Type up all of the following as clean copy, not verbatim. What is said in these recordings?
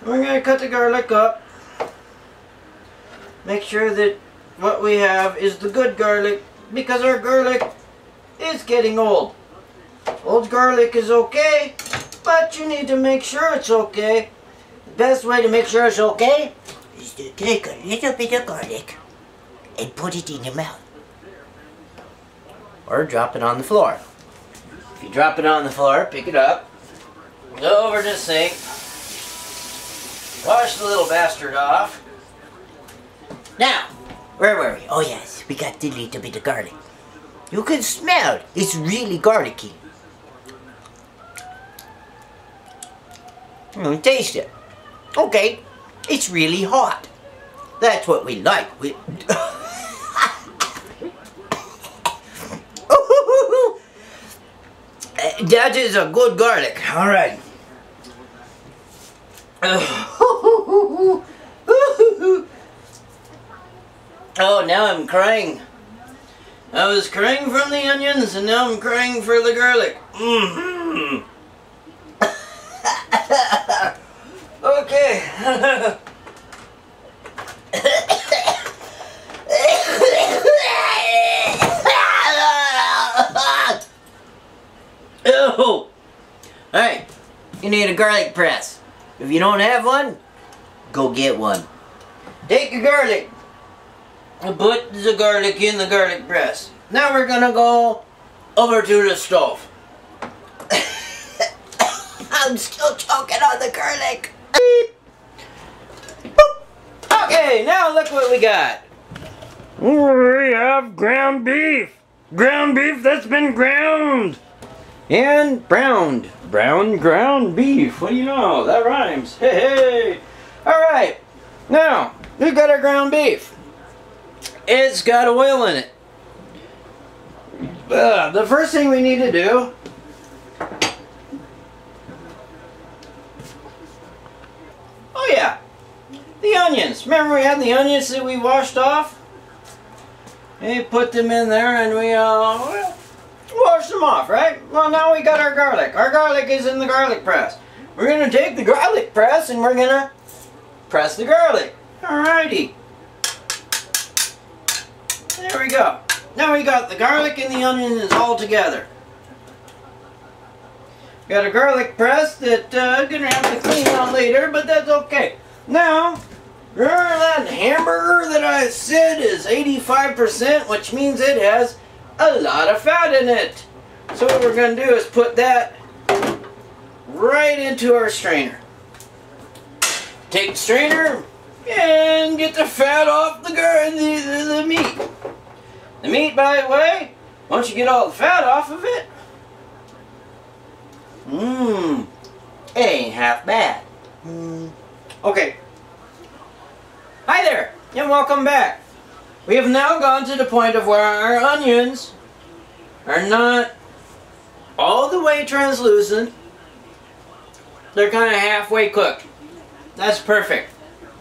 We're going to cut the garlic up. Make sure that what we have is the good garlic, because our garlic is getting old. Old garlic is okay, but you need to make sure it's okay. The best way to make sure it's okay is to take a little bit of garlic and put it in your mouth. Or drop it on the floor. If you drop it on the floor, pick it up, go over to the sink, wash the little bastard off. Now, where were we? Oh yes, we got the little bit of garlic. You can smell it. It's really garlicky. Taste it. Okay, it's really hot. That's what we like. That is a good garlic. All right. Oh, now I'm crying. I was crying from the onions, and now I'm crying for the garlic. Okay. Oh! Alright, you need a garlic press. If you don't have one, go get one. Take your garlic and put the garlic in the garlic press. Now we're gonna go over to the stove. I'm still choking on the garlic. Okay, now look what we got. We have ground beef. Ground beef that's been ground. And browned. Brown ground beef. What do you know? That rhymes. Hey, hey. Alright. Now, we've got our ground beef. It's got oil in it. The first thing we need to do the onions. Remember we had the onions that we washed off? We put them in there and we washed them off, right? Well, now we got our garlic. Our garlic is in the garlic press. We're going to take the garlic press and we're going to press the garlic. Alrighty. There we go. Now we got the garlic and the onions all together. Got a garlic press that I'm going to have to clean out later, but that's okay. Now, remember that hamburger that I said is 85%, which means it has a lot of fat in it. So what we're going to do is put that right into our strainer. Take the strainer and get the fat off the meat. The meat, by the way, once you get all the fat off of it, it ain't half bad. Okay. Hi there, and welcome back. We have now gone to the point of where our onions are not all the way translucent. They're kind of halfway cooked. That's perfect.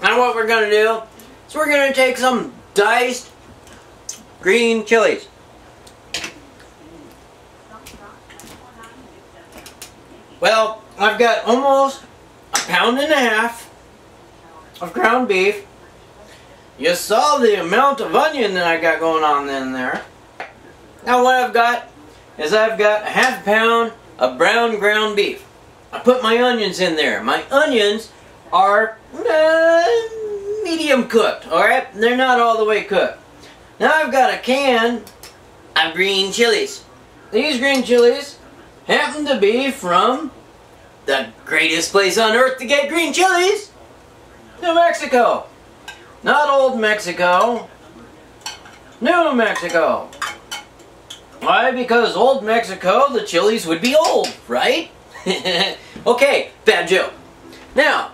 Now what we're going to do is we're going to take some diced green chilies. Well, I've got almost 1.5 pounds of ground beef. You saw the amount of onion that I got going on in there. Now what I've got is I've got 1/2 pound of brown ground beef. I put my onions in there. My onions are medium cooked, alright? They're not all the way cooked. Now I've got a can of green chilies. These green chilies happen to be from the greatest place on earth to get green chilies, New Mexico. Not old Mexico, New Mexico. Why? Because old Mexico, the chilies would be old, right? Okay, bad joke. Now,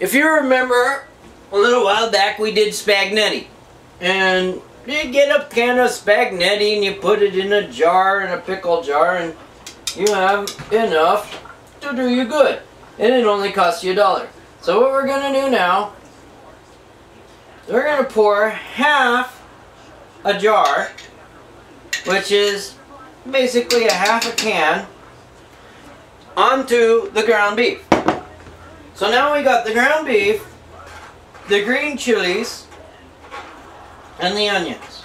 if you remember, a little while back we did spaghetti. And you get a can of spaghetti and you put it in a jar, in a pickle jar, and you have enough to do you good. And it only costs you $1. So what we're going to do now, we're going to pour half a jar, which is basically a half a can, onto the ground beef. So now we got the ground beef, the green chilies, and the onions.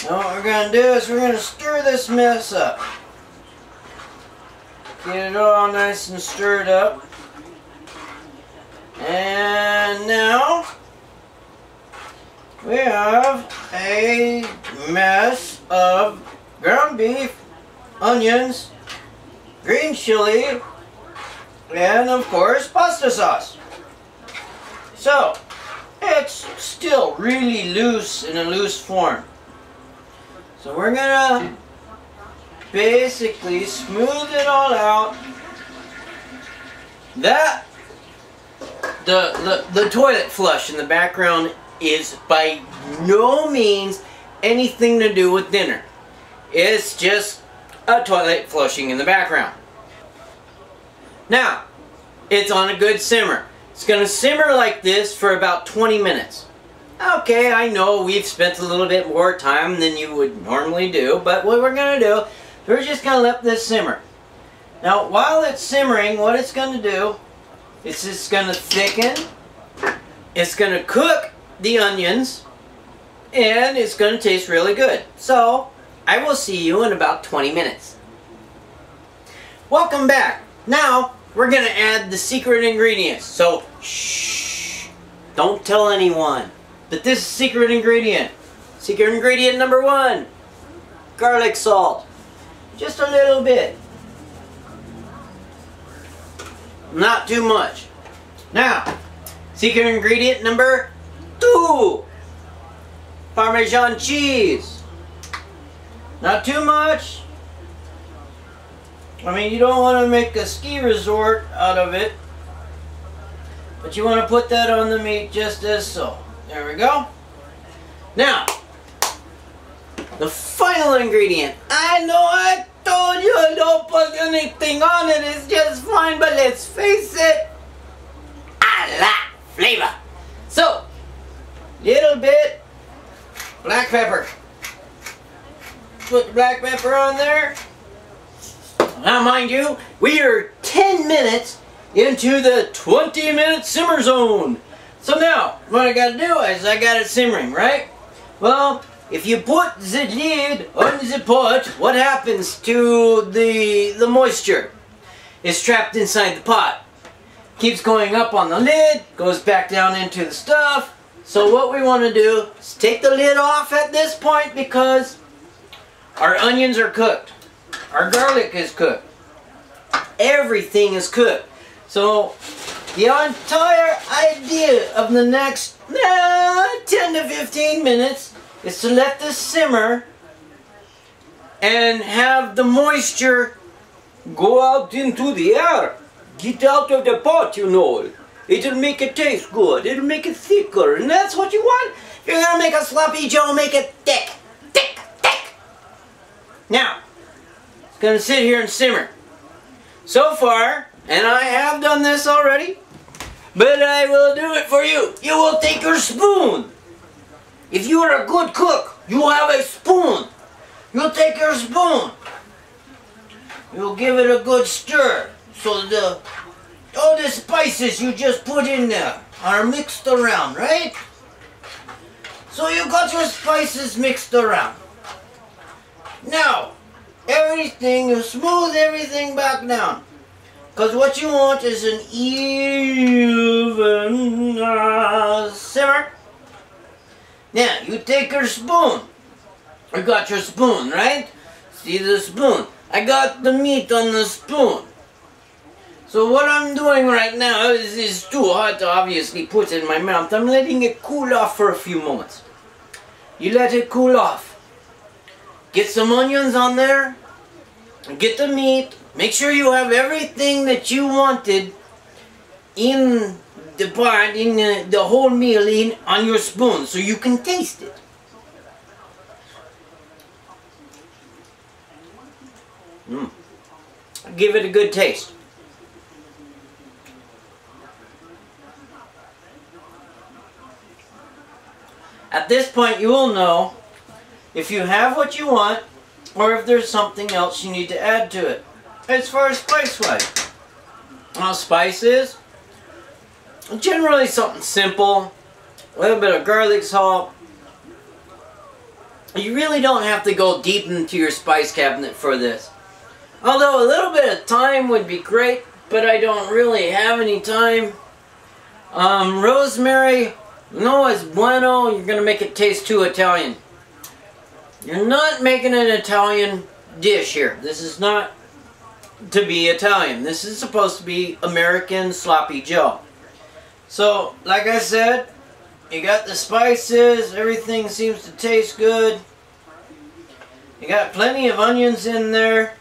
Now what we're going to do is we're going to stir this mess up. Get it all nice and stirred up. And now we have a mess of ground beef, onions, green chili, and of course pasta sauce. So it's still really loose in a loose form. So we're gonna basically smooth it all out. That the toilet flush in the background is by no means anything to do with dinner. It's just a toilet flushing in the background. Now, it's on a good simmer. It's going to simmer like this for about 20 minutes. Okay, I know we've spent a little bit more time than you would normally do, but what we're going to do, we're just going to let this simmer. Now, while it's simmering, what it's going to do is it's going to thicken, it's going to cook the onions, and it's going to taste really good. So, I will see you in about 20 minutes. Welcome back. Now, we're going to add the secret ingredients. So, shh, don't tell anyone. But this is secret ingredient. Secret ingredient number 1, garlic salt. Just a little bit. Not too much. Now, secret ingredient number 2, Parmesan cheese. Not too much. I mean, you don't want to make a ski resort out of it, but you want to put that on the meat just as so. There we go. Now, the final ingredient. I know I told you don't put anything on it, it's just fine, but let's face it, I like flavor. So, little bit black pepper. Put the black pepper on there. Now mind you, we are 10 minutes into the 20-minute simmer zone. So now, what I gotta do is I got it simmering, right? Well, if you put the lid on the pot, what happens to the moisture? It's trapped inside the pot. Keeps going up on the lid, goes back down into the stuff. So what we want to do is take the lid off at this point because our onions are cooked. Our garlic is cooked. Everything is cooked. So the entire idea of the next 10 to 15 minutes is to let this simmer and have the moisture go out into the air. Get out of the pot, you know. It'll make it taste good. It'll make it thicker. And that's what you want. If you're going to make a sloppy Joe, make it thick. Thick, thick. Now, it's going to sit here and simmer. So far, and I have done this already, but I will do it for you. You will take your spoon. If you are a good cook, you have a spoon. You'll take your spoon. You'll give it a good stir. So all the spices you just put in there are mixed around, right? So you got your spices mixed around. Now, everything, you smooth everything back down. Because what you want is an even simmer. Now, you take your spoon. You got your spoon, right? See the spoon. I got the meat on the spoon. So what I'm doing right now is too hot to obviously put in my mouth. I'm letting it cool off for a few moments. You let it cool off. Get some onions on there. Get the meat. Make sure you have everything that you wanted in the pot, in the whole meal on your spoon so you can taste it. Give it a good taste. At this point you will know if you have what you want or if there's something else you need to add to it. As far as spice-wise, now spices, Generally something simple. A little bit of garlic salt. You really don't have to go deep into your spice cabinet for this. Although a little bit of thyme would be great, but I don't really have any time. Rosemary, no es bueno. You're going to make it taste too Italian. You're not making an Italian dish here. This is not to be Italian. This is supposed to be American Sloppy Joe. So, like I said, you got the spices. Everything seems to taste good. You got plenty of onions in there.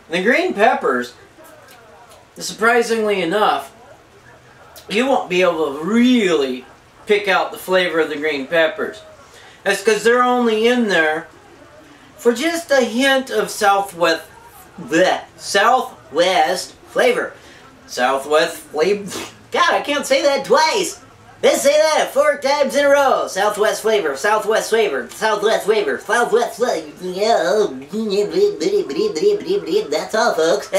The green peppers, surprisingly enough, you won't be able to really pick out the flavor of the green peppers. That's because they're only in there for just a hint of southwest flavor. Southwest flavor. God, I can't say that twice. Let's say that 4 times in a row. Southwest flavor, Southwest flavor, Southwest flavor, Southwest flavor. That's all, folks.